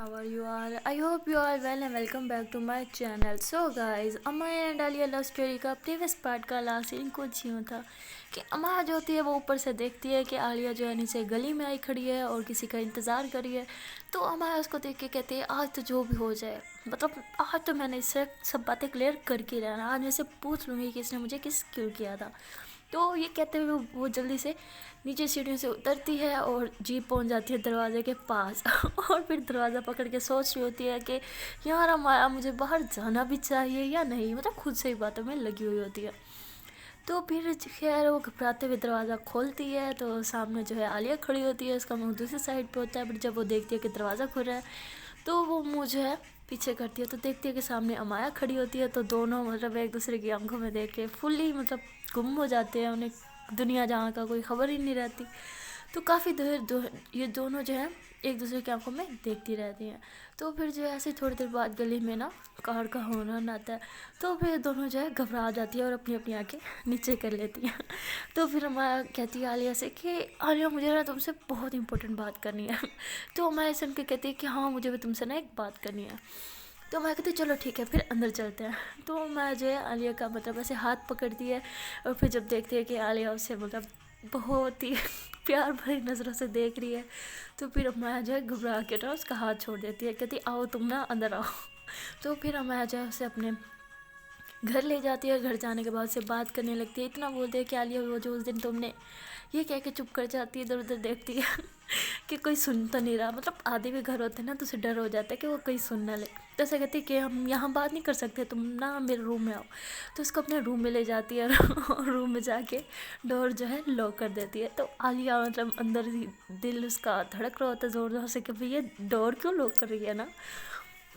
how are you all? I hope you are well and welcome back to my channel. So guys, Amaya and Alia love story का previous part का last scene कुछ यूँ था कि अमाया जो होती है वो ऊपर से देखती है कि आलिया जो है नीचे गली में आई खड़ी है और किसी का इंतज़ार कर रही है। तो अमाया उसको देख के कहती है आज तो जो भी हो जाए, मतलब आज तो मैंने इससे सब बातें क्लियर करके रहना, आज मैं इससे पूछ लूँगी कि इसने मुझे किस क्यों किया था। तो ये कहते हुए वो जल्दी से नीचे सीढ़ियों से उतरती है और जीप पहुंच जाती है दरवाजे के पास और फिर दरवाज़ा पकड़ के सोच रही होती है कि यार अमाया मुझे बाहर जाना भी चाहिए या नहीं, मतलब खुद से ही बातों में लगी हुई होती है। तो फिर खैर वो घबराते हुए दरवाज़ा खोलती है तो सामने जो है आलिया खड़ी होती है, उसका मुंह दूसरी साइड पे होता है। बट जब वो देखती है कि दरवाज़ा खुल रहा है तो वो मुंह जो है पीछे करती है तो देखती है कि सामने अमाया खड़ी होती है। तो दोनों मतलब एक दूसरे की आंखों में देख के फुल्ली मतलब गुम हो जाते हैं, उन्हें दुनिया जहाँ का कोई खबर ही नहीं रहती। तो काफ़ी देर ये दोनों जो है एक दूसरे की आंखों में देखती रहती हैं। तो फिर जो है ऐसे थोड़ी देर बाद गली में ना कार का हॉर्न आता है। तो फिर दोनों जो है घबरा जाती है और अपनी अपनी आंखें नीचे कर लेती हैं। तो फिर अमाया कहती है आलिया से कि आलिया मुझे ना तुमसे बहुत इंपॉर्टेंट बात करनी है। तो अमाया सुन के कहती है कि हाँ मुझे भी तुमसे ना एक बात करनी है। तो मैं कहती चलो ठीक है फिर अंदर चलते हैं। तो मैं जो है आलिया का मतलब ऐसे हाथ पकड़ती है और फिर जब देखती है कि आलिया उसे मतलब बहुत ही प्यार भरी नज़रों से देख रही है तो फिर अमाया जो है घबरा के ना उसका हाथ छोड़ देती है, कहती आओ तुम ना अंदर आओ। तो फिर अमाया जो है उसे अपने घर ले जाती है। घर जाने के बाद से बात करने लगती है, इतना बोलते हैं कि आलिया वो जो उस दिन तुमने ये कह के चुप कर जाती है, इधर उधर देखती है कि कोई सुन तो नहीं रहा। मतलब आधे भी घर होते हैं ना तो उसे डर हो जाता है कि वो कहीं सुन ना ले। तो ऐसे कहती है कि हम यहाँ बात नहीं कर सकते, तुम ना मेरे रूम में आओ। तो उसको अपने रूम में ले जाती है और रूम में जाके डोर जो है लॉक कर देती है। तो आलिया मतलब अंदर ही दिल उसका धड़क रहा होता है ज़ोर ज़ोर से कि भाई ये डोर क्यों लॉक कर रही है ना।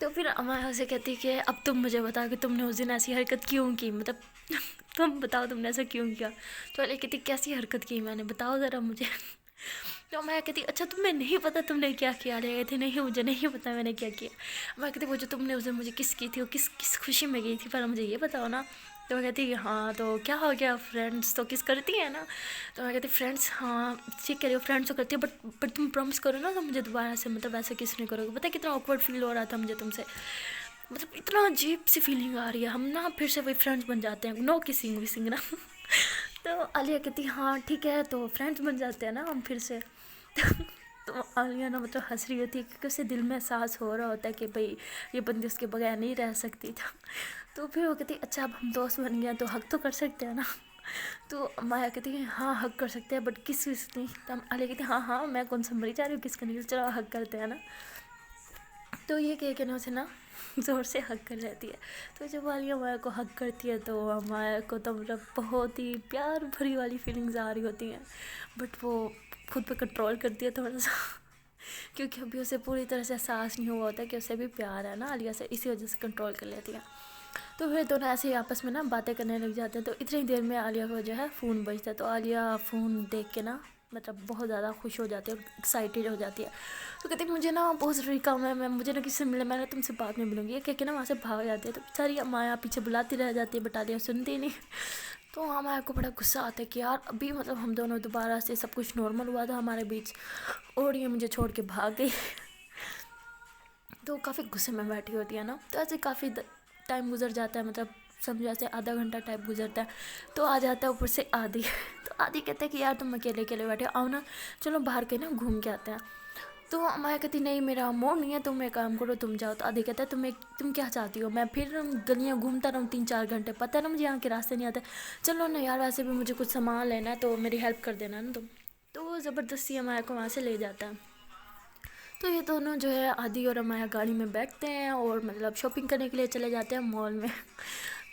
तो फिर अमाया से कहती कि अब तुम मुझे बताओ कि तुमने उस दिन ऐसी हरकत क्यों की, मतलब तुम बताओ तुमने ऐसा क्यों किया। तो अली कहती कैसी हरकत की मैंने, बताओ ज़रा मुझे। तो मैं कहती अच्छा तुम्हें नहीं पता तुमने क्या किया। अरे कहती नहीं मुझे नहीं पता मैंने क्या किया। मैं कहती वो जो तुमने उस दिन मुझे किस की थी वो किस किस खुशी में गई थी, पर मुझे ये बताओ ना। तो मैं कहती हाँ तो क्या हो गया, फ्रेंड्स तो किस करती है ना। तो मैं कहती फ्रेंड्स हाँ ठीक कह रही हो, फ्रेंड्स तो करती है बट तुम प्रॉमिस करो ना तो मुझे दोबारा से मतलब ऐसे किस नहीं करोगे। पता है कितना ऑकवर्ड फील हो रहा था मुझे तुमसे, मतलब इतना अजीब सी फीलिंग आ रही है, हम ना फिर से वही फ्रेंड्स बन जाते हैं, नो किसिंग विसिंग ना। तो आलिया कहती हाँ ठीक है तो फ्रेंड्स बन जाते हैं ना हम फिर से। तो आलिया ना मतलब हंस रही होती है क्योंकि उसे दिल में एहसास हो रहा होता है कि भाई ये बंदी उसके बगैर नहीं रह सकती था। तो फिर वो कहती अच्छा अब हम दोस्त बन गए तो हक तो कर सकते हैं ना। तो माया कहती है हाँ हक कर सकते हैं बट किस किस नहीं। तो आलिया कहती हाँ हाँ मैं कौन सा मरी जा रही हूँ किसका नहीं, चलो हक करते हैं ना। तो ये कह के ना उसे ना ज़ोर से हक कर लेती है। तो जब आलिया माया को हक करती है तो माया को तो मतलब बहुत ही प्यार भरी वाली फीलिंग्स आ रही होती हैं। बट वो खुद पे कंट्रोल करती है थोड़ा सा क्योंकि अभी उसे पूरी तरह से एहसास नहीं हुआ होता कि उसे भी प्यार है ना आलिया से, इसी वजह से कंट्रोल कर लेती है। तो फिर दोनों ऐसे ही आपस में ना बातें करने लग जाते हैं। तो इतनी देर में आलिया को जो है फ़ोन बजता है। तो आलिया फ़ोन देख के ना मतलब बहुत ज़्यादा खुश हो जाती है, एक्साइटेड हो जाती है। तो कहती है मुझे ना बहुत ज़रूरी काम है, मैं मुझे ना किसी से मिलना, मैं ना तुमसे बाद में मिलूँगी। ये कह के ना वहाँ से भाग जाती है। तो बेचारी माया पीछे बुलाती रह जाती है बट आलिया सुनती नहीं। तो माया को बड़ा गुस्सा आता है कि यार अभी मतलब हम दोनों दोबारा से सब कुछ नॉर्मल हुआ था हमारे बीच और ये मुझे छोड़ के भाग गई। तो काफ़ी गुस्से में बैठी होती है ना। तो ऐसे काफ़ी टाइम गुजर जाता है, मतलब समझो ऐसे आधा घंटा टाइम गुजरता है। तो आ जाता है ऊपर से आदि। तो आदि कहते हैं कि यार तुम अकेले अकेले बैठे आओ ना, चलो बाहर के ना घूम के आते हैं। तो माया कहती नहीं मेरा मूड नहीं है, तुम एक काम करो तुम जाओ। तो आदि कहता है तुम क्या चाहती हो, मैं फिर गलियाँ घूमता रहूँ 3-4 घंटे, पता है ना मुझे यहाँ के रास्ते नहीं आते। चलो ना यार वैसे भी मुझे कुछ सामान लेना है तो मेरी हेल्प कर देना ना तुम। तो वो ज़बरदस्ती माया को वहाँ से ले जाता है। तो ये दोनों जो है आदि और अमाया गाड़ी में बैठते हैं और मतलब शॉपिंग करने के लिए चले जाते हैं मॉल में।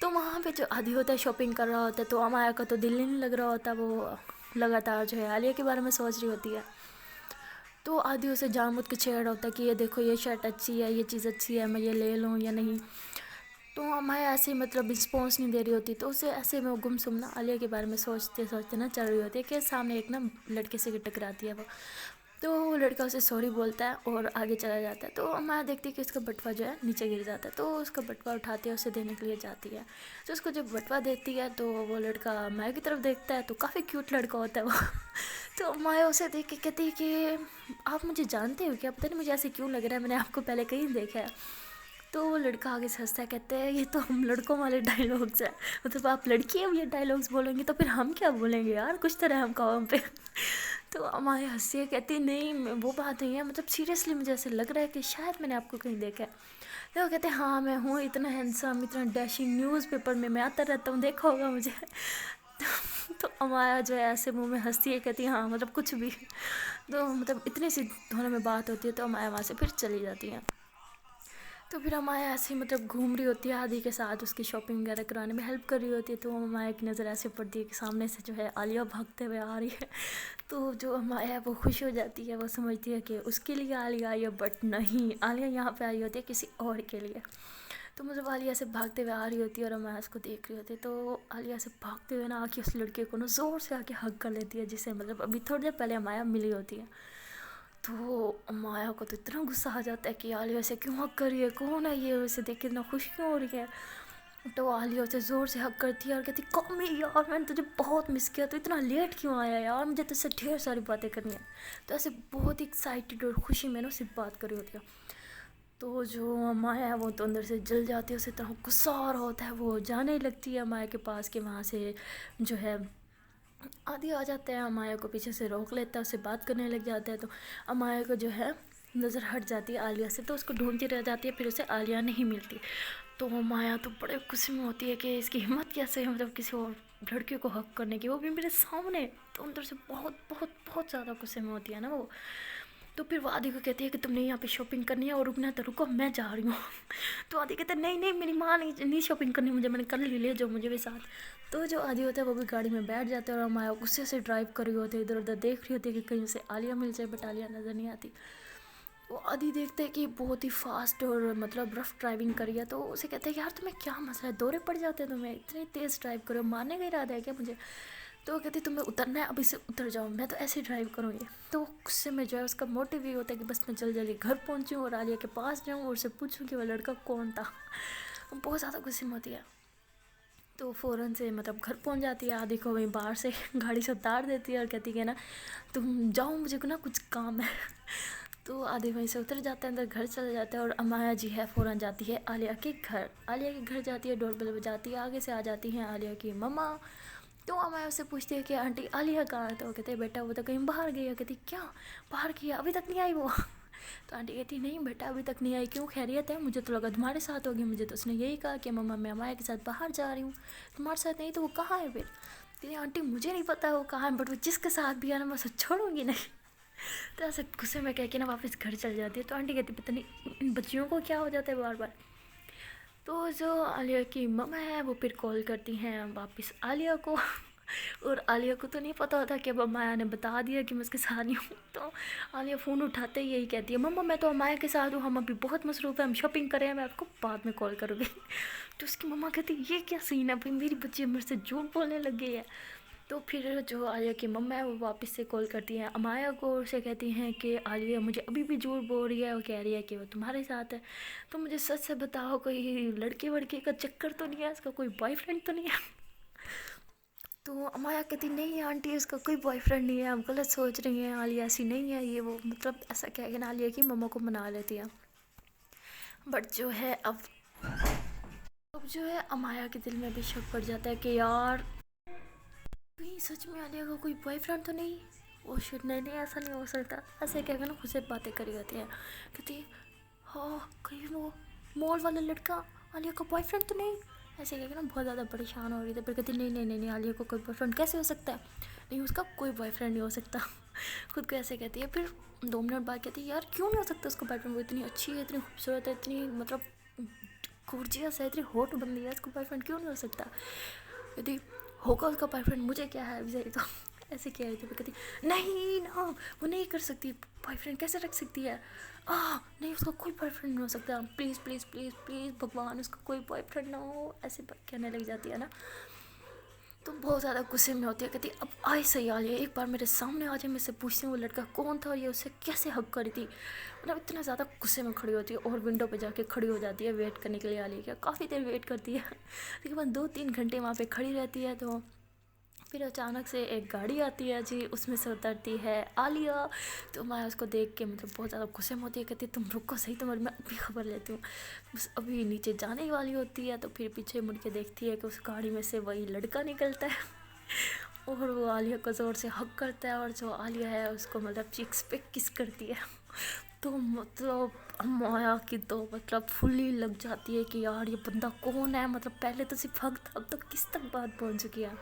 तो वहाँ पे जो आदि होता है शॉपिंग कर रहा होता है तो अमाया का तो दिल ही नहीं लग रहा होता, वो लगातार जो है आलिया के बारे में सोच रही होती है। तो आदि उसे जानबूझ के छेड़ होता है कि ये देखो ये शर्ट अच्छी है, ये चीज़ अच्छी है, मैं ये ले लूँ या नहीं। तो अमाया ऐसे ही मतलब रिस्पॉन्स नहीं दे रही होती। तो उसे ऐसे में वो गुमसुम ना आलिया के बारे में सोचते सोचते ना चल रही होती है कि सामने एक ना लड़के से टकराती है वो। تو وہ لڑکا اسے سوری بولتا ہے اور آگے چلا جاتا ہے. تو امایا دیکھتی ہے کہ اس کا بٹوا جو ہے نیچے گر جاتا ہے, تو اس کا بٹوا اٹھاتی ہے, اسے دینے کے لیے جاتی ہے. تو اس کو جب بٹوا دیتی ہے تو وہ لڑکا امایا کی طرف دیکھتا ہے, تو کافی کیوٹ لڑکا ہوتا ہے وہ. تو امایا اسے دیکھ کے کہتی ہے کہ آپ مجھے جانتے ہو کیا, پتہ نہیں مجھے ایسے کیوں لگ رہا ہے, میں نے آپ کو پہلے کہیں دیکھا ہے. تو وہ لڑکا آگے سے ہنستا ہے, کہتے ہیں یہ تو ہم لڑکوں والے ڈائلاگس ہیں, مطلب آپ لڑکی ہیں یہ ڈائلاگس بولیں گی تو پھر ہم کیا بولیں گے یار, کچھ طرح ہم کہو ہم پہ. تو ہمارے ہنسی ہے, کہتی نہیں وہ بات نہیں ہے, مطلب سیریسلی مجھے ایسے لگ رہا ہے کہ شاید میں نے آپ کو کہیں دیکھا ہے. تو وہ کہتے ہیں ہاں میں ہوں, اتنا ہینڈسم, اتنا ڈیشنگ, نیوز پیپر میں آتا رہتا ہوں, دیکھا ہوگا مجھے. تو امایا جو ہے ایسے منہ میں ہنستی ہے, کہتی ہے ہاں مطلب کچھ بھی. تو مطلب اتنی سی دونوں میں بات ہوتی ہے, تو امایا وہاں سے پھر چلی جاتی ہیں. تو پھر امایا ایسے ہی مطلب گھوم رہی ہوتی ہے عادی کے ساتھ, اس کی شاپنگ وغیرہ کرانے میں ہیلپ کر رہی ہوتی ہے. تو امایا کی نظر ایسے پڑتی ہے کہ سامنے سے جو ہے عالیہ بھاگتے ہوئے آ رہی ہے. تو جو امایا ہے وہ خوش ہو جاتی ہے, وہ سمجھتی ہے کہ اس کے لیے عالیہ آئی ہے, بٹ نہیں, عالیہ یہاں پہ آئی ہوتی ہے کسی اور کے لیے. تو مطلب عالیہ سے بھاگتے ہوئے آ رہی ہوتی ہے اور امایا اس کو دیکھ رہی ہوتی ہے. تو عالیہ سے بھاگتے ہوئے نا آ کے اس لڑکے کو نا زور سے آ کے ہگ کر لیتی ہے, جسے مطلب ابھی تھوڑی دیر پہلے امایا ملی ہوتی ہے. تو امایا کو تو اتنا غصہ آ جاتا ہے کہ عالیہ ایسے کیوں ہگ کر رہی ہے, کون ہے یہ, اسے دیکھ کے اتنا خوش کیوں ہو رہی ہے. تو عالیہ اسے زور سے ہگ کرتی ہے اور کہتی کم یار, میں نے تجھے بہت مس کیا, تو اتنا لیٹ کیوں آیا یار, مجھے تجھ سے ڈھیر ساری باتیں کرنی ہیں. تو ایسے بہت ایکسائٹیڈ اور خوشی میں نا اس سے بات کر رہی ہوتی ہے. تو جو امایا ہے وہ تو اندر سے جل جاتی ہے, اسے اتنا غصہ آ رہا ہوتا ہے, وہ جانے لگتی ہے امایا کے پاس کہ وہاں سے جو ہے عادی آ جاتا ہے, امایا کو پیچھے سے روک لیتا ہے, اس سے بات کرنے لگ جاتا ہے. تو امایا کو جو ہے نظر ہٹ جاتی ہے عالیہ سے, تو اس کو ڈھونڈتی رہ جاتی ہے, پھر اسے عالیہ نہیں ملتی. تو امایا تو بڑے غصے میں ہوتی ہے کہ اس کی ہمت کیسے ہے مطلب کسی اور لڑکے کو حق کرنے کی, وہ بھی میرے سامنے. تو اندر سے بہت بہت بہت زیادہ غصے میں ہوتی ہے نا وہ. تو پھر وہ عادی کو کہتی ہے کہ تم نے یہاں پہ شاپنگ کرنی ہے اور رکنا ہے تو رکو, میں جا رہی ہوں. تو عادی کہتے ہیں نہیں نہیں, میری ماں نہیں شاپنگ کرنی مجھے, میں نے کر لی, لے جاؤ مجھے بھی ساتھ. تو جو عادی ہوتا ہے وہ بھی گاڑی میں بیٹھ جاتے ہیں, اور امایا غصے سے ڈرائیو کر رہی ہوتی ہے, ادھر ادھر دیکھ رہی ہوتی ہے کہ کہیں سے عالیہ مل جائے, بٹ عالیہ نظر نہیں آتی. وہ عادی دیکھتے ہیں کہ بہت ہی فاسٹ اور مطلب رف ڈرائیونگ کری ہے. تو اسے کہتے ہیں یار تمہیں کیا مسئلہ ہے, دورے پڑ جاتے ہیں تمہیں, اتنی تیز ڈرائیو کرو, مارنے کا ارادہ ہے کیا مجھے. تو وہ کہتی تمہیں اترنا ہے ابھی سے اتر جاؤ, میں تو ایسے ہی ڈرائیو کروں گی. تو غصے میں جو ہے اس کا موٹیو یہ ہوتا ہے کہ بس میں جلدی جلدی گھر پہنچوں اور عالیہ کے پاس جاؤں اور اسے پوچھوں کہ وہ لڑکا کون تھا. بہت زیادہ غصے میں ہوتی ہے. تو فوراً سے مطلب گھر پہنچ جاتی ہے, عادی کو وہیں باہر سے گاڑی سے اتار دیتی ہے اور کہتی ہے نا تم جاؤ, مجھے کو نا کچھ کام ہے. تو عادی وہیں سے اتر جاتا ہے, اندر گھر چلا جاتا ہے, اور امایا جی ہے فوراً جاتی ہے عالیہ کے گھر. عالیہ کے گھر جاتی ہے, ڈور بیل بجاتی ہے, آگے سے آ جاتی ہیں عالیہ کی مما. تو امایا اس سے پوچھتی ہے کہ آنٹی عالیہ کہاں ہے. تو وہ کہتے ہیں بیٹا وہ تو کہیں باہر گئی ہے. کہتی کیا باہر کیا, ابھی تک نہیں آئی وہ. تو آنٹی کہتی نہیں بیٹا ابھی تک نہیں آئی, کیوں خیریت ہے, مجھے تو لگا تمہارے ساتھ ہوگی, مجھے تو اس نے یہی کہا کہ مما میں امایا کے ساتھ باہر جا رہی ہوں, تمہارے ساتھ نہیں تو وہ کہاں ہے پھر. کہتی آنٹی مجھے نہیں پتا وہ کہاں ہے, بٹ وہ جس کے ساتھ بھی ہے نا میں اسے چھوڑوں گی نہیں. تو ایسے غصے میں کہہ کے نا واپس گھر چل جاتی ہے. تو آنٹی کہتی پتہ نہیں ان بچیوں کو کیا ہو جاتا ہے بار بار. تو جو عالیہ کی مما ہے وہ پھر کال کرتی ہیں واپس عالیہ کو, اور عالیہ کو تو نہیں پتہ ہوتا کہ اب امایا نے بتا دیا کہ میں اس کے ساتھ نہیں ہوں. تو عالیہ فون اٹھاتے ہی یہی کہتی ہے مما میں تو امایا کے ساتھ ہوں, ہم ابھی بہت مصروف ہیں, ہم شاپنگ کریں, میں آپ کو بعد میں کال کروں گی. تو اس کی مما کہتی یہ کیا سین ہے بھائی, میری بچی میرے سے جھوٹ بولنے لگ گئی ہے. تو پھر جو عالیہ کی مما ہے وہ واپس سے کال کرتی ہیں امایا کو, اسے کہتی ہیں کہ عالیہ مجھے ابھی بھی جھوٹ بول رہی ہے, وہ کہہ رہی ہے کہ وہ تمہارے ساتھ ہے. تو مجھے سچ سے بتاؤ کوئی لڑکے وڑکے کا چکر تو نہیں ہے, اس کا کوئی بوائے فرینڈ تو نہیں ہے. تو امایا کہتی نہیں آنٹی اس کا کوئی بوائے فرینڈ نہیں ہے, آپ غلط سوچ رہی ہیں, عالیہ ایسی نہیں ہے یہ وہ, مطلب ایسا کہہ کے نا عالیہ کی مما کو منا لیتی ہے. بٹ جو ہے اب جو ہے امایا کے دل میں بھی شک پڑ جاتا ہے کہ یار کہیں سچ میں عالیہ کا کوئی بوائے فرینڈ تو نہیں. وہ شٹ نہیں نہیں ایسا نہیں ہو سکتا, ایسے کہہ کے نا خود سے باتیں کری ہوتی ہیں. کہتی ہاں کہیں وہ مال والا لڑکا عالیہ کا بوائے فرینڈ تو نہیں. ایسے کہہ کے نا بہت زیادہ پریشان ہو رہی تھی. پھر کہتی نہیں نہیں نہیں عالیہ کو کوئی بوائے فرینڈ کیسے ہو سکتا ہے, نہیں اس کا کوئی بوائے فرینڈ نہیں ہو سکتا. خود کو ایسے کہتی ہے. پھر 2 منٹ بعد کہتی ہے یار کیوں نہیں ہو سکتا اس کا بوائے فرینڈ, وہ اتنی اچھی ہے, اتنی خوبصورت ہے, اتنی مطلب گورجیس ہے, اتنی ہاٹ بندی ہے, اس کو بوائے فرینڈ کیوں نہیں ہو سکتا. کہتی ہوگا اس کا بوائے فرینڈ, مجھے کیا ہے ابھی تو ایسے کہہ رہی تھی. کہتی نہیں نا وہ نہیں کر سکتی, بوائے فرینڈ کیسے رکھ سکتی ہے, نہیں اس کا کوئی بوائے فرینڈ نہیں ہو سکتا, پلیز پلیز پلیز پلیز بھگوان اس کا کوئی بوائے فرینڈ نہ ہو, ایسے کہنے لگ جاتی ہے نا. तो बहुत ज़्यादा गुस्से में होती है, कहती अब आए सही आ लिया, एक बार मेरे सामने आ जाए, मैं से पूछती हूँ वो लड़का कौन था और ये उससे कैसे हक करी थी। मतलब इतना ज़्यादा गुस्से में खड़ी होती है और विंडो पे जाके खड़ी हो जाती है वेट करने के लिए आलिया का। काफ़ी देर वेट करती है, लेकिन बाद 2-3 घंटे वहाँ पे खड़ी रहती है। तो फिर अचानक से एक गाड़ी आती है जी, उसमें से उतरती है आलिया। तो मैं उसको देख के मतलब बहुत ज़्यादा गुस्से में होती है, कहती है तुम रुको सही, तुम्हारी मैं अभी खबर लेती हूँ। बस अभी नीचे जाने ही वाली होती है तो फिर पीछे मुड़ के देखती है कि उस गाड़ी में से वही लड़का निकलता है और वो आलिया को ज़ोर से हक करता है और जो आलिया है उसको मतलब चिक्स पे किस करती है। तो मतलब माया की तो मतलब फुल्ली लग जाती है कि यार ये बंदा कौन है, मतलब पहले तो सिर्फ हक था, अब तो किस तक बात पहुंच चुकी है।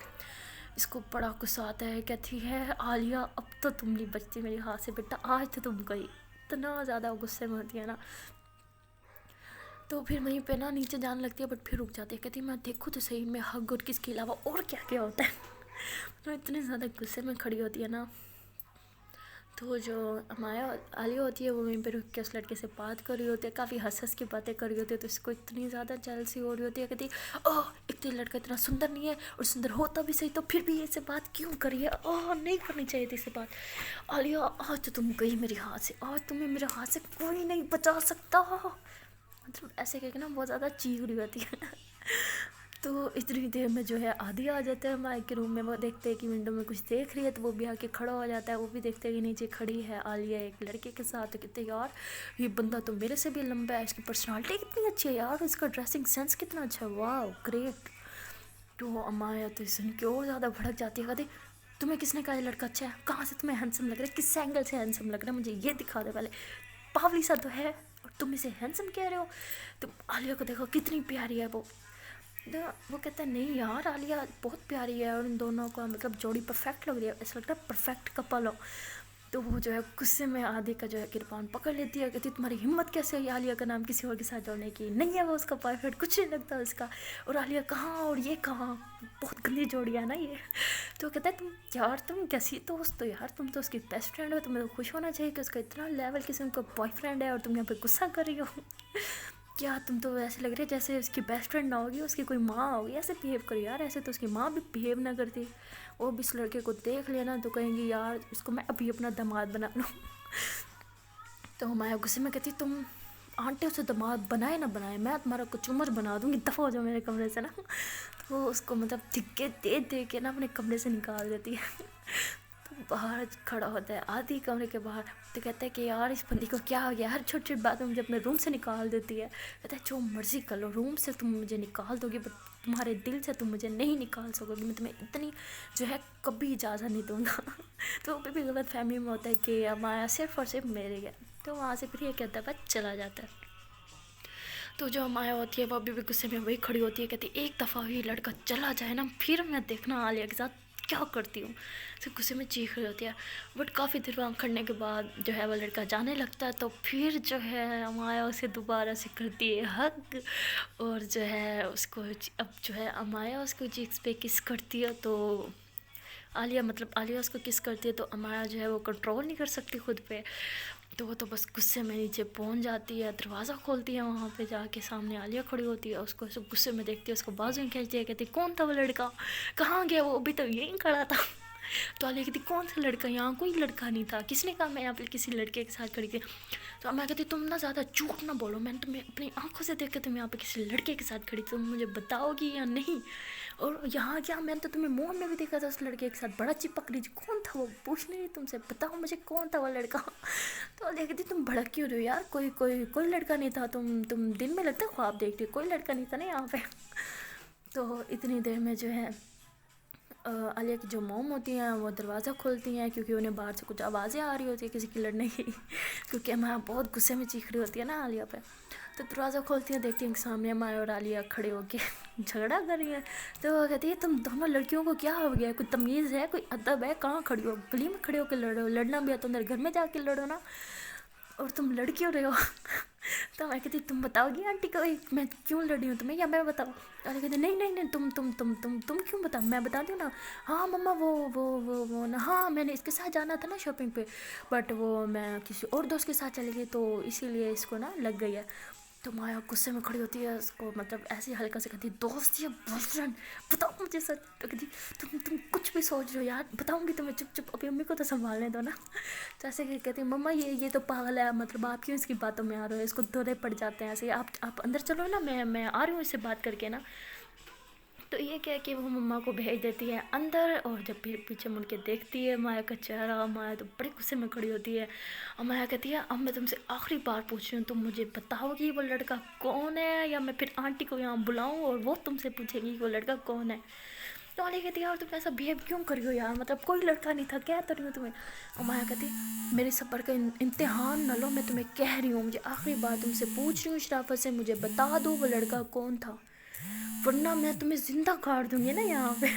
इसको बड़ा गुस्सा आता है, कहती है आलिया अब तो तुम नहीं बचती मेरे हाथ से बेटा, आज तो तुम गई। इतना ज़्यादा गुस्से में होती है ना। तो फिर वहीं पे ना नीचे जाने लगती है, बट फिर रुक जाती है, कहती है मैं देखूँ तो सही मैं हग और किसके अलावा और क्या क्या होता है। तो इतने ज़्यादा गुस्से में खड़ी होती है ना। तो जो माया आलिया होती है वो वहीं पे रुक के उस लड़के से बात कर रही होती है, काफ़ी हंस की बातें कर रही होती है। तो इसको इतनी ज़्यादा जेलसी हो रही होती है, कहती ओह एक तो ये लड़का इतना सुंदर नहीं है और सुंदर होता भी सही तो फिर भी इससे बात क्यों करी है, ओह नहीं करनी चाहिए थी इससे बात। आलिया आज तो तुम गई मेरे हाथ से, आज तुम्हें मेरे हाथ से कोई नहीं बचा सकता। मतलब ऐसे कह के ना बहुत ज़्यादा चीख रही होती है। तो इतनी देर में जो है आदि आ जाता है माइक के रूम में। वो देखते हैं कि विंडो में कुछ देख रही है तो वो भी आके खड़ा हो जाता है। वो भी देखते हैं कि नीचे खड़ी है आलिया एक लड़के के साथ। तो कहते हैं यार ये बंदा तो मेरे से भी लंबा है, इसकी पर्सनालिटी कितनी अच्छी है यार, इसका ड्रेसिंग सेंस कितना अच्छा है, वाह ग्रेट। तो अमाया तो सुन के और ज़्यादा भड़क जाती है, कहती तुम्हें किसने कहा ये लड़का अच्छा है, कहाँ से तुम्हें हैंडसम लग रहा है, किस एंगल से हैंडसम लग रहा है, मुझे ये दिखा दे पहले, पावली सा तो है और तुम इसे हैंडसम कह रहे हो। तो आलिया को देखो कितनी प्यारी है वो। तो वो कहता है नहीं यार आलिया बहुत प्यारी है और इन दोनों का मतलब जोड़ी परफेक्ट लग रही है, ऐसा लगता है परफेक्ट कपल हो। तो वो जो है गुस्से में आदि का जो है किरपान पकड़ लेती है, कहती तुम्हारी हिम्मत कैसे हुई आलिया का नाम किसी और के साथ जोड़ने की, नहीं है वो उसका बॉयफ्रेंड, कुछ नहीं लगता उसका। और आलिया कहाँ और ये कहाँ, बहुत गंदी जोड़ी है ना ये। तो कहता है तुम यार तुम कैसी दोस्त हो यार, तुम तो उसकी बेस्ट फ्रेंड हो, तुम्हें तो खुश होना चाहिए कि उसका इतना लेवल किस्म का बॉयफ्रेंड है और तुम यहाँ पे गुस्सा कर रही हो। क्या तुम तो ऐसे लग रही है जैसे उसकी बेस्ट फ्रेंड ना होगी उसकी कोई माँ होगी, ऐसे बिहेव करी यार, ऐसे तो उसकी माँ भी बिहेव ना करती। वो भी इस लड़के को देख लेना तो कहेंगी यार इसको मैं अभी अपना दामाद बना लूँ। तो माया गुस्से में कहती तुम आंटी उसे दामाद बनाए ना बनाए मैं तुम्हारा कुचुमर बना दूँगी, दफ़ा हो जाओ मेरे कमरे से ना। तो वो उसको मतलब धिक्के दे दे के ना अपने कमरे से निकाल देती है। तो बाहर खड़ा होता है आधी कमरे के बाहर। तो कहता है कि यार इस बंदी को क्या हो गया, हर छोटी छोटी बात में मुझे अपने रूम से निकाल देती है। कहता है जो मर्ज़ी कर लो, रूम से तुम मुझे निकाल दोगे बट तुम्हारे दिल से तुम मुझे नहीं निकाल सकोगे, मैं तुम्हें इतनी जो है कभी इजाज़त नहीं दूंगा। तो वो भी गलत फहमी में होता है कि माया सिर्फ और सिर्फ मेरे है। तो वहाँ से फिर ये कहता है बस चला जाता है। तो जो माया होती है वो अभी भी गुस्से में वही खड़ी होती है, कहती एक दफ़ा ही लड़का चला जाए ना फिर मैं देखना आलिया के साथ क्या करती हूँ। तो गुस्से में चीख रही होती है। बट काफ़ी देर वहाँ खड़ने के बाद जो है वो लड़का जाने लगता है। तो फिर जो है माया उसे दोबारा से करती है हग और जो है उसको अब जो है अमाया उसको चीक्स पे किस करती है। तो आलिया उसको किस करती है तो अमाया जो है वो कंट्रोल नहीं कर सकती खुद पे। तो वो तो बस गुस्से में नीचे पहुंच जाती है, दरवाज़ा खोलती है, वहाँ पे जाके सामने आलिया खड़ी होती है, उसको ऐसे गुस्से में देखती है, उसको बाजू में खींचती है, कहती कौन था वो लड़का, कहाँ गया वो, अभी तो यहीं खड़ा था। तो आलिया कहती कौन सा लड़का, यहाँ कोई लड़का नहीं था, किसने कहा मैं यहाँ पे किसी लड़के के साथ खड़ी थी। तो मैं कहती तुम ना ज़्यादा झूठ ना बोलो, मैंने तुम्हें अपनी आंखों से देख के तुम यहाँ पे किसी लड़के के साथ खड़ी, तुम मुझे बताओगी या नहीं। और यहाँ क्या, मैंने तो तुम्हें मॉल में भी देखा था उस लड़के के साथ बड़ा चिपक रही थी, कौन था वो, पूछ नहीं रही तुमसे, बताओ मुझे कौन था वो लड़का। तो देखती तुम भड़क क्यों रही हो यार, कोई लड़का नहीं था, तुम दिन में लगता है ख्वाब देखती हो, कोई लड़का नहीं था ना यहाँ पे। तो इतनी देर में जो है आलिया की जो मोम होती हैं वो दरवाज़ा खोलती हैं क्योंकि उन्हें बाहर से कुछ आवाज़ें आ रही होती है किसी की लड़ने की। क्योंकि माया बहुत गुस्से में चीख रही होती है ना आलिया पे। तो दरवाज़ा खोलती हैं, देखती हैं कि सामने माया और आलिया खड़े होके झगड़ा कर रही हैं। तो वो कहती है तुम दोनों लड़कियों को क्या हो गया है, कोई तमीज़ है, कोई अदब है, कहाँ खड़ी हो, गली में खड़े होकर लड़ो, लड़ना भी है तो अंदर घर में जाके लड़ो ना, और तुम लड़ क्यों रहे हो। तो मैं कहती तुम बताओगी आंटी को मैं क्यों लड़ी हूँ तुम्हें या मैं बताऊँ। अरे कहते नहीं नहीं नहीं तुम क्यों बताओ, मैं बता दूँ ना। हाँ मम्मा वो ना, हाँ मैंने इसके साथ जाना था ना शॉपिंग पे, बट वो मैं किसी और दोस्त के साथ चली गई तो इसीलिए इसको ना लग गई है। तो माया गुस्से में खड़ी होती है, उसको मतलब ऐसे हल्का से कहती है, दोस्त या बॉयफ्रेंड बताओ मुझे सच। तो कहती तुम कुछ भी सोच रहे हो यार, बताऊंगी तुम्हें, चुप चुप अभी अम्मी को तो संभालने दो ना। तो ऐसे कहती है, मम्मा ये तो पागल है, मतलब आप क्यों इसकी बातों में आ रहे हो, इसको दौरे पड़ जाते हैं ऐसे, आप अंदर चलो ना, मैं आ रही हूँ इससे बात करके ना। तो ये क्या है कि वो मम्मा को भेज देती है अंदर, और जब फिर पीछे मुड़ के देखती है माया का चेहरा, माया तो बड़े गुस्से में खड़ी होती है। और माया कहती है, अब मैं तुमसे आखिरी बार पूछ रही हूँ, तुम मुझे बताओगी वो लड़का कौन है, या मैं फिर आंटी को यहाँ बुलाऊँ और वो तुमसे पूछेगी कि वो लड़का कौन है। तो आलिया कहती है, यार तुम ऐसा बिहेव क्यों कर रही हो यार, मतलब कोई लड़का नहीं था, क्या कर रही हो तुम्हें। और माया कहती है, मेरे सफ़र का इम्तिहान न लो, मैं तुम्हें कह रही हूँ, मुझे आखिरी बार तुमसे पूछ रही हूँ शराफत से, मुझे बता दो वो लड़का कौन था, वरना मैं तुम्हें ज़िंदा काट दूंगी ना यहाँ पे।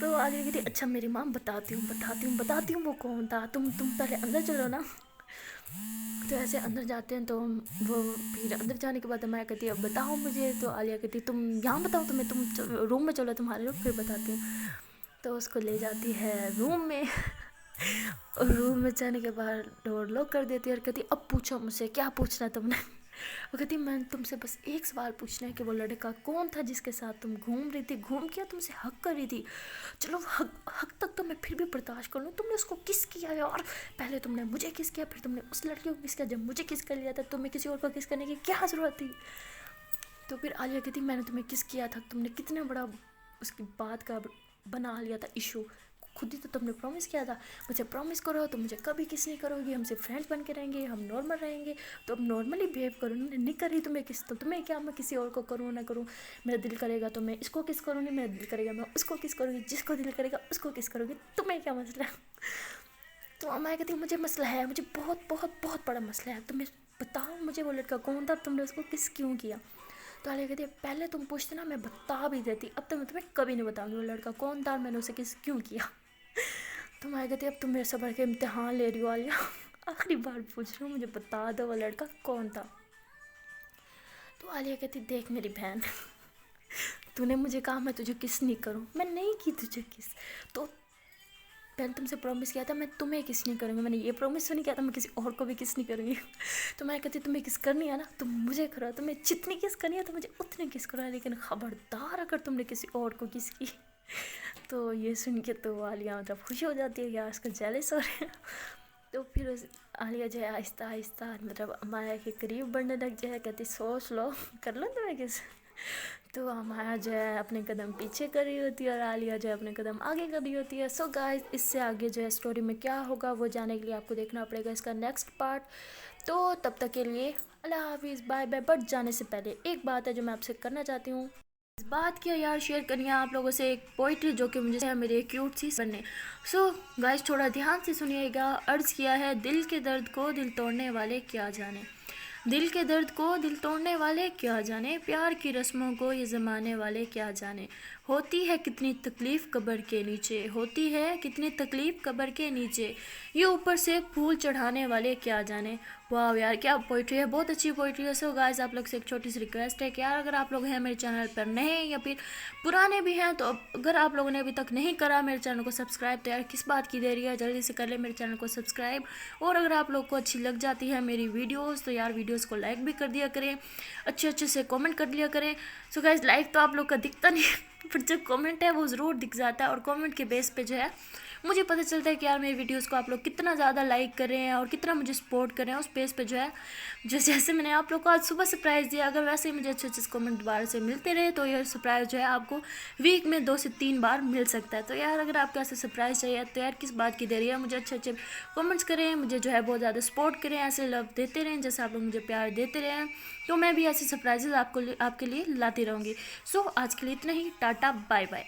तो आलिया कहती, अच्छा मेरी माँ बताती हूँ वो कौन था, तुम पहले अंदर चलो ना। तो ऐसे अंदर जाते हैं, तो वो फिर अंदर जाने के बाद माया कहती है, अब बताओ मुझे। तो आलिया कहती है, तुम यहाँ बताओ, तुम रूम में चलो, तुम्हारे रूम फिर बताती हूँ। तो उसको ले जाती है रूम में। और रूम में जाने के बाद डोर लॉक कर देती है और कहती, अब पूछो मुझसे, क्या पूछना तुमने। वो कहती, मैं तुमसे बस एक सवाल पूछना है कि वो लड़का कौन था जिसके साथ तुम घूम रही थी, घूम किया तुमसे हक कर रही थी। चलो हक तक तो मैं फिर भी बर्दाश्त कर लूँ, तुमने उसको किस किया यार, पहले तुमने मुझे किस किया, फिर तुमने उस लड़की को किस किया, जब मुझे किस कर लिया था तुम्हें किसी और को किस करने की क्या ज़रूरत थी। तो फिर आलिया कहती, मैंने तुम्हें किस किया था, तुमने कितना बड़ा उसकी बात का बना लिया था इशू, खुद ही तो तुमने प्रॉमिस किया था, मुझे प्रॉमिस करो, तुम मुझे कभी किस नहीं करोगी, हमसे फ्रेंड्स बन के रहेंगे, हम नॉर्मल रहेंगे, तो अब नॉर्मली बिहेव करो। नहीं कर रही तुम्हें किस, तो तुम्हें क्या, मैं किसी और को करूँ ना करूँ, मेरा दिल करेगा तो मैं इसको किस करूँगी, मेरा दिल करेगा मैं उसको किस करूँगी, जिसको दिल करेगा उसको किस करूँगी, तुम्हें क्या मसला है। तो अम्मा कहती, मुझे मसला है, मुझे बहुत बहुत बहुत बड़ा मसला है, तुम्हें बताओ मुझे वो लड़का कौन था, तुमने उसको किस क्यों किया। तो आलिया कहती है, पहले तुम पूछते ना मैं बता भी देती, अब तो मैं तुम्हें कभी नहीं बताऊंगी वो लड़का कौन था, मैंने उसे किस क्यों किया। तो मैं कहती, अब तुम मेरे सब्र के इम्तिहान ले रही हो आलिया, आखिरी बार पूछ रही हूँ, मुझे बता दो वो लड़का कौन था। तो आलिया कहती, देख मेरी बहन, तूने मुझे कहा मैं तुझे किस नहीं करूँ, मैं नहीं की तुझे किस, तो मैंने तुमसे प्रॉमिस किया था मैं तुम्हें किस नहीं करूँगी, मैंने ये प्रॉमिस तो नहीं किया था मैं किसी और को भी किस नहीं करूँगी। तो मैं कहती, तुम्हें किस करनी है ना तुम मुझे करो, तुम्हें जितनी किस करनी है तो मुझे उतनी किस करो, लेकिन ख़बरदार अगर तुमने किसी और को किस की। तो ये सुन के तो आलिया मतलब खुशी हो जाती है, यार उसका जेलस हो रहे हैं। तो फिर आलिया जो है आहिस्ता आहिस्ता मतलब माया के करीब बढ़ने लग जाए, कहती सोच लो कर लो तुम्हें किस। तो माया जो है अपने कदम पीछे कर रही होती है और आलिया जो है अपने कदम आगे कर रही होती है। सो गाइस, इससे आगे जो है स्टोरी में क्या होगा वो जानने के लिए आपको देखना पड़ेगा इसका नेक्स्ट पार्ट। तो तब तक के लिए अल्लाह हाफिज़, बाय बाय। बट जाने से पहले एक बात है जो मैं आपसे करना चाहती हूँ, इस बात की यार शेयर करनी है आप लोगों से एक पोइट्री जो कि मुझे है मेरे क्यूट सी बनने। सो गाइस थोड़ा ध्यान से सुनिएगा। अर्ज किया है, दिल के दर्द को दिल तोड़ने वाले क्या जाने, दिल के दर्द को दिल तोड़ने वाले क्या जाने, प्यार की रस्मों को ये ज़माने वाले क्या जाने, होती है कितनी तकलीफ़ कब्र के नीचे, होती है कितनी तकलीफ़ कब्र के नीचे, ये ऊपर से फूल चढ़ाने वाले क्या जाने। वाह यार क्या पोइट्री है, बहुत अच्छी पोइट्री है। सो गाइस आप लोग से एक छोटी सी रिक्वेस्ट है कि यार अगर आप लोग हैं मेरे चैनल पर नए या फिर पुराने भी हैं, तो अगर आप लोगों ने अभी तक नहीं करा मेरे चैनल को सब्सक्राइब, तो यार किस बात की देरी है, जल्दी से कर ले मेरे चैनल को सब्सक्राइब। और अगर आप लोग को अच्छी लग जाती है मेरी वीडियोज़ तो यार वीडियोज़ को लाइक भी कर दिया करें, अच्छे से कॉमेंट कर लिया करें। सो गाइस लाइक तो आप लोग का दिखता नहीं पर जो कमेंट है वो ज़रूर दिख जाता है, और कमेंट के बेस पे जो है मुझे पता चलता है कि यार मेरी वीडियोस को आप लोग कितना ज़्यादा लाइक कर रहे हैं और कितना मुझे सपोर्ट कर रहे हैं। उस पेज पे जो है जैसे मैंने आप लोग को आज सुबह सरप्राइज़ दिया, अगर वैसे ही मुझे अच्छे कमेंट दोबारा से मिलते रहे तो ये सरप्राइज़ जो है आपको वीक में 2 से 3 बार मिल सकता है। तो यार अगर आपको ऐसे सरप्राइज़ चाहिए तो यार किस बात की देरी है, मुझे अच्छे कमेंट्स करें, मुझे जो है बहुत ज़्यादा सपोर्ट करें, ऐसे लव देते रहें जैसे आप लोग मुझे प्यार देते रहें, तो मैं भी ऐसे सरप्राइजेज़ आपके लिए लाती रहूँगी। सो आज के लिए इतना ही, टाटा बाय बाय।